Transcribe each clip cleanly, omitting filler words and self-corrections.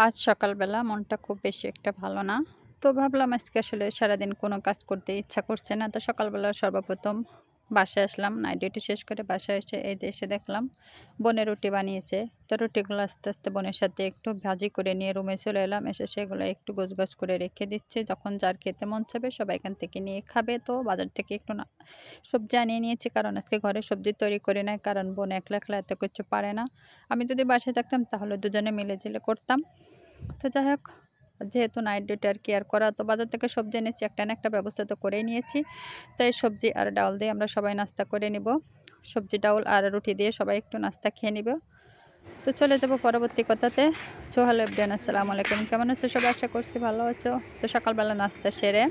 আজ সকালবেলা মনটা খুব বেশি একটা ভালো না। তো ভাবলাম আজকে আসলে সারাদিন কোনো কাজ করতে ইচ্ছা করছে না। তো সকালবেলা সর্বপ্রথম বাসায় আসলাম। নাইট ডিউটি শেষ করে বাসায় এসে এই যে এসে দেখলাম বোনে রুটি বানিয়েছে। তো রুটিগুলো আস্তে, আস্তে বোনের সাথে একটু ভাজি করে নিয়ে রুমে চলে এলাম। এসে সেগুলো একটু গোছগাছ করে রেখে দিচ্ছি। যখন যার খেতে মন চাবে সবাই এখান থেকে নিয়ে খাবে। তো বাজার থেকে একটু না সবজি আনিয়ে নিয়েছি, কারণ আজকে ঘরে সবজি তৈরি করে নাই। কারণ বোন একলা, একলা এত কিছু পারে না। আমি যদি বাসায় থাকতাম তাহলে দুজনে মিলে-ঝিলে করতাম। তো যাই হোক, যেহেতু নাইট ডিউটি আর কি আর করা, তো বাজার থেকে সবজি এনেছি, একটা না একটা ব্যবস্থা তো করেই নিয়েছি। তাই সবজি আর ডাউল দিয়ে আমরা সবাই নাস্তা করে নিব। সবজি ডাউল আর রুটি দিয়ে সবাই একটু নাস্তা খেয়ে নিব। তো চলে যাব পরবর্তী কথাতে। হ্যালো এভরিওয়ান, আসসালামু আলাইকুম। কেমন আছো সবাই? আশা করছি ভালো আছো। তো সকালবেলা নাস্তা সেরে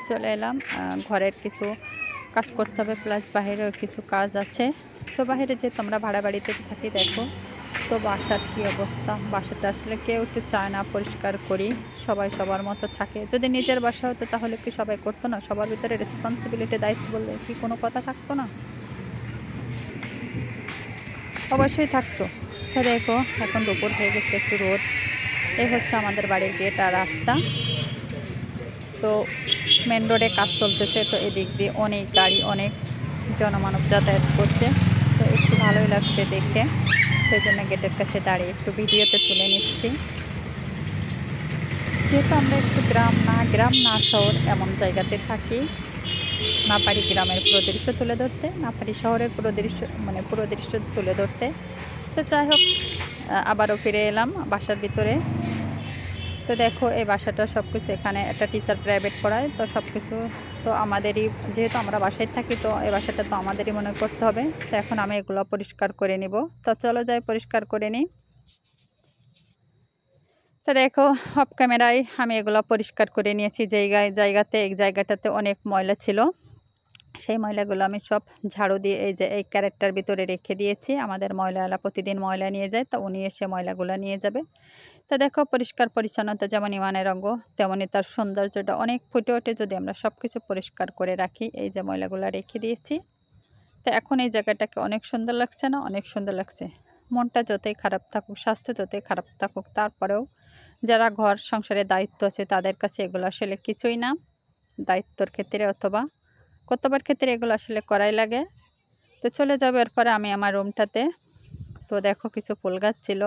চলে এলাম। ঘরের কিছু কাজ করতে হবে, প্লাস বাহিরেও কিছু কাজ আছে। তো বাহিরে যেহেতু আমরা ভাড়া বাড়িতে থাকি, দেখো তো বাসার কী অবস্থা। বাসাটা আসলে কেউ একটু চায় না পরিষ্কার করি, সবাই সবার মতো থাকে। যদি নিজের বাসা হতো তাহলে কি সবাই করতো না? সবার ভিতরে রেসপন্সিবিলিটি, দায়িত্ব বললে কি কোনো কথা থাকতো না? অবশ্যই থাকতো। তো দেখো এখন দুপুর হয়ে গেছে, একটু রোদ। এই হচ্ছে আমাদের বাড়ির গেট আর রাস্তা। তো মেন রোডে কাজ চলতেছে, তো এদিক দিয়ে অনেক গাড়ি, অনেক জনমানব যাতায়াত করছে। তো একটু ভালোই লাগছে দেখে, সেই জন্য গেটের কাছে দাঁড়িয়ে একটু ভিডিওতে তুলে নিচ্ছি। যেহেতু আমরা একটু গ্রাম না শহর এমন জায়গাতে থাকি, না পারি গ্রামের পুরো দৃশ্য তুলে ধরতে, না পারি শহরের পুরো দৃশ্য পুরো দৃশ্য তুলে ধরতে। তো যাই হোক, আবারও ফিরে এলাম বাসার ভিতরে। তো দেখো এই বাসাটা সব কিছু, এখানে একটা টিচার প্রাইভেট পড়ায়, তো সব কিছু তো আমাদেরই, যেহেতু আমরা বাসায় থাকি তো এই বাসাটা তো আমাদেরই মনে করতে হবে। তো এখন আমি এগুলো পরিষ্কার করে নিব। তো চলো যাই পরিষ্কার করে নিই। তো দেখো অফ ক্যামেরায় আমি এগুলো পরিষ্কার করে নিয়েছি। এক জায়গাটাতে অনেক ময়লা ছিল, সেই ময়লাগুলো আমি সব ঝাড়ু দিয়ে এই যে এই ক্যারেটটার ভিতরে রেখে দিয়েছি। আমাদের ময়লাওয়ালা প্রতিদিন ময়লা নিয়ে যায়, তো উনি এসে ময়লাগুলো নিয়ে যাবে। তো দেখো পরিষ্কার পরিচ্ছন্নতা যেমন ইমানের অঙ্গ, তেমনই তার সৌন্দর্যটা অনেক ফুটে ওঠে যদি আমরা সব কিছু পরিষ্কার করে রাখি। এই যে ময়লাগুলো রেখে দিয়েছি। তো এখন এই জায়গাটাকে অনেক সুন্দর লাগছে না? অনেক সুন্দর লাগছে। মনটা যতই খারাপ থাকুক, স্বাস্থ্য যতই খারাপ থাকুক, তারপরেও যারা ঘর সংসারে দায়িত্ব আছে তাদের কাছে এগুলো আসলে কিছুই না। দায়িত্বর ক্ষেত্রে অথবা কর্তব্যের ক্ষেত্রে এগুলো আসলে করাই লাগে। তো চলে যাবে এরপরে আমি আমার রুমটাতে। তো দেখো কিছু ফুল গাছ ছিল,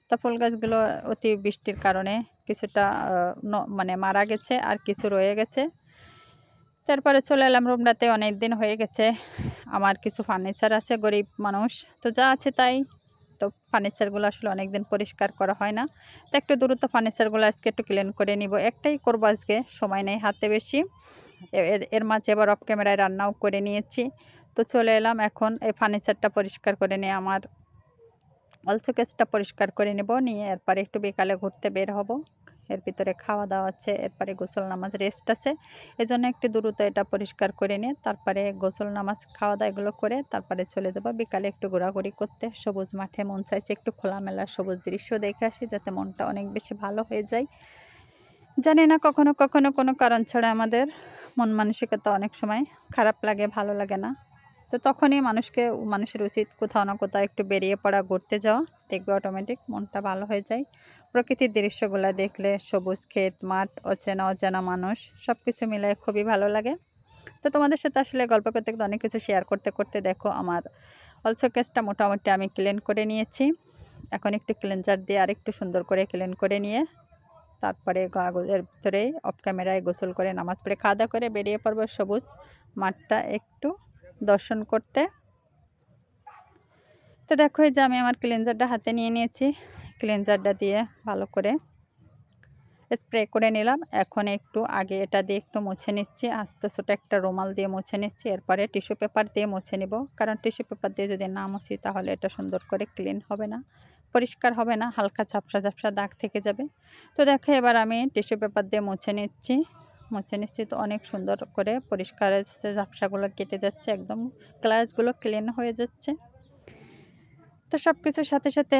তো ফুল গাছগুলো অতি বৃষ্টির কারণে কিছুটা মারা গেছে, আর কিছু রয়ে গেছে। তারপরে চলে এলাম রুমটাতে। অনেক দিন হয়ে গেছে, আমার কিছু ফার্নিচার আছে, গরিব মানুষ তো যা আছে তাই। তো ফার্নিচারগুলো আসলে অনেক দিন পরিষ্কার করা হয় না। তো একটু দ্রুত ফার্নিচারগুলো আজকে একটু ক্লিন করে নিব। একটাই করবো আজকে, সময় নেই হাতে বেশি। এর মাঝে এবার অফ ক্যামেরায় রান্নাও করে নিয়েছি। তো চলে এলাম এখন এই ফার্নিচারটা পরিষ্কার করে নিয়ে আমার অলসোকেসটা পরিষ্কার করে নেব। নিয়ে এরপরে একটু বিকালে ঘুরতে বের হব। এর ভিতরে খাওয়া দাওয়া আছে, এরপরে গোসল নামাজ রেস্ট আছে। এজন্য একটু দ্রুত এটা পরিষ্কার করে নিয়ে তারপরে গোসল নামাজ খাওয়া দাওয়া এগুলো করে তারপরে চলে যাব বিকালে একটু ঘোরাঘুরি করতে। সবুজ মাঠে মন চাইছে একটু খোলামেলা সবুজ দৃশ্য দেখে আসি, যাতে মনটা অনেক বেশি ভালো হয়ে যায়। জানি না কখনো কখনো কোনো কারণ ছাড়া আমাদের মন মানসিকতা অনেক সময় খারাপ লাগে, ভালো লাগে না। তো তখনই মানুষের উচিত কোথাও না কোথাও একটু বেরিয়ে পড়া, ঘুরতে যাওয়া। দেখবে অটোমেটিক মনটা ভালো হয়ে যায়। প্রকৃতির দৃশ্যগুলো দেখলে, সবুজ ক্ষেত মাঠ, অচেনা অজানা মানুষ, সব কিছু মিলে খুবই ভালো লাগে। তো তোমাদের সাথে আসলে গল্প করতে করতে অনেক কিছু শেয়ার করতে করতে দেখো আমার অলসো কেসটা মোটামুটি আমি ক্লিন করে নিয়েছি। এখন একটু ক্লিনজার দিয়ে আরেকটু সুন্দর করে ক্লিন করে নিয়ে তারপরে কাগজের ভিতরে অফ ক্যামেরায় গোসল করে নামাজ পড়ে খাওয়া দাওয়া করে বেরিয়ে পড়বো সবুজ মাঠটা একটু দর্শন করতে। তো দেখো এই যে আমি আমার ক্লিনজারটা হাতে নিয়ে নিয়েছি। ক্লিনজারটা দিয়ে ভালো করে স্প্রে করে নিলাম। এখন একটু আগে এটা দিয়ে একটু মুছে নিচ্ছি, আস্তে ছোট একটা রুমাল দিয়ে মুছে নিচ্ছি। এরপরে টিস্যু পেপার দিয়ে মুছে নিব, কারণ টিস্যু পেপার দিয়ে যদি না মুছি তাহলে এটা সুন্দর করে ক্লিন হবে না, পরিষ্কার হবে না, হালকা ঝাপসা ঝাপসা দাগ থেকে যাবে। তো দেখো এবার আমি টিস্যু পেপার দিয়ে মুছে নিচ্ছি। তো অনেক সুন্দর করে পরিষ্কার ঝাপসাগুলো কেটে যাচ্ছে, একদম গ্লাসগুলো ক্লিন হয়ে যাচ্ছে। তো সব কিছুর সাথে সাথে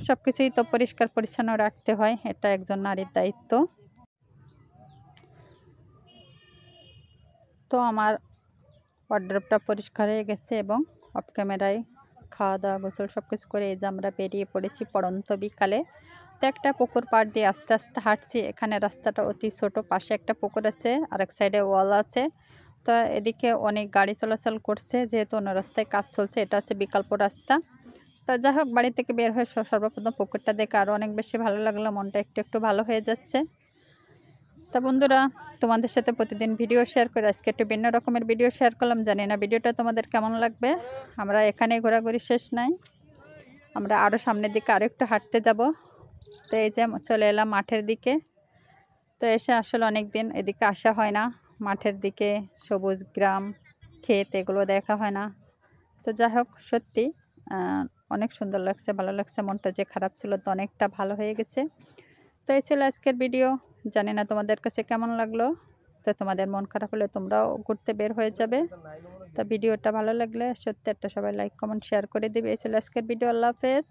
সব কিছুই তো পরিষ্কার পরিচ্ছন্ন রাখতে হয়, এটা একজন নারীর দায়িত্ব। তো আমার ওয়ার্ডরোবটা পরিষ্কার হয়ে গেছে এবং অফ ক্যামেরায় খাওয়া দাওয়া গোসল সব কিছু করে এই যে আমরা বেরিয়ে পড়েছি পড়ন্ত বিকালে তো একটা পুকুর পাড় দিয়ে আস্তে আস্তে হাঁটছি। এখানে রাস্তাটা অতি ছোট, পাশে একটা পুকুর আছে, আর এক সাইডে ওয়াল আছে। তো এদিকে অনেক গাড়ি চলাচল করছে, যেহেতু অন্য রাস্তায় কাজ চলছে। এটা হচ্ছে বিকল্প রাস্তা। তা যাই হোক, বাড়ি থেকে বের হয়ে সর্বপ্রথম পুকুরটা দেখে আরও অনেক বেশি ভালো লাগলো, মনটা একটু একটু ভালো হয়ে যাচ্ছে। তা বন্ধুরা, তোমাদের সাথে প্রতিদিন ভিডিও শেয়ার করে আজকে একটু ভিন্ন রকমের ভিডিও শেয়ার করলাম। জানি না ভিডিওটা তোমাদের কেমন লাগবে। আমরা এখানে ঘোরাঘুরি শেষ নাই, আমরা আরও সামনের দিকে আরও একটু হাঁটতে যাব। তো এই যে চলে এলাম মাঠের দিকে। তো এসে আসলে অনেক দিন এদিকে আসা হয় না, মাঠের দিকে সবুজ গ্রাম, ক্ষেত, এগুলো দেখা হয় না। তো যাই হোক, সত্যি অনেক সুন্দর লাগছে, ভালো লাগছে। মনটা যে খারাপ ছিল তো অনেকটা ভালো হয়ে গেছে। তো এই ছিল আজকের ভিডিও। জানি না তোমাদের কাছে কেমন লাগলো। তো তোমাদের মন খারাপ হলে তোমরাও ঘুরতে বের হয়ে যাবে। তো ভিডিওটা ভালো লাগলে সত্যি একটা সবাই লাইক কমেন্ট শেয়ার করে দিবে। এই ছিল আজকের ভিডিও। আল্লাহ হাফেজ।